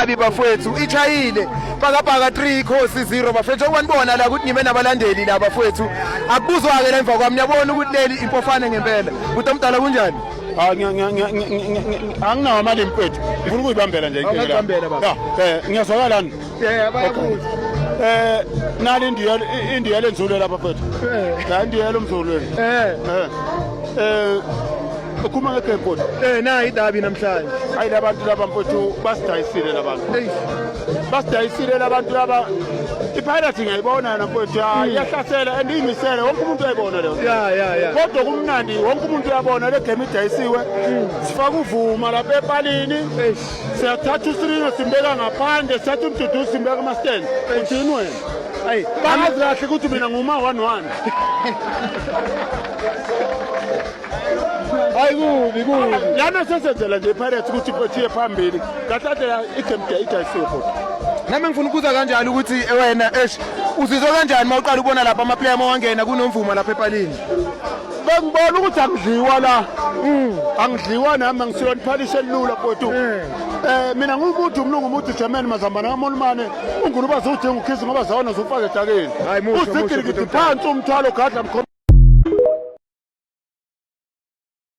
idabi bafowethu ichayile bhakabhaka 3 Khosi 0 bafethu okwanibona la ukuthi ngime nabalandeli la bafowethu akubuzwa ke la emva kwami niyabona ukuthi leli impofane ngempela ukuthi omdala kunjani anginawo amali mfethu ngifuna ukuyibambela nje inkinga ngiyazwakalani bayakuza nali indiyele nzulu lapha mfethu la indiyele umzulweni ukhuma ngekepoti nayi idabi namhlanje hayi labantu laba mfethu basidayisile labantu basidayisile labantu laba iPirates ngiyayibona yona mfethu iyahlasela andiyimisele wonke umuntu uyayibona leyo kodwa kumnandi wonke umuntu uyabona le game idayisiwe sifaka uvuma lapha epalini siyathatha uSirino simbeka ngaphandle sithatha umdudu simbeka ama stand uthini wena hayi bangazi kahle ukuthi mina nguma 1-1 hayi kubi lana sesenzela nje iPirates ukuthi iphethiye phambili kahle la igame idayisiwe futhi nami ngifuna ukuza kanjani ukuthi wena uzizwa kanjani mawuqala ubona lapha ama player mawangena kunomvuma lapha epalini bengibona ukuthi angidliwa la angidliwa nami angisiyona iphalishe elula mfowethu mina ngumuntu umlungu umuthi German mazambana kaMolumane ungulubazi udinga ukhizi ngoba zawona zofaka edakeni hayi muhle usikiri phansi umthwalo gadla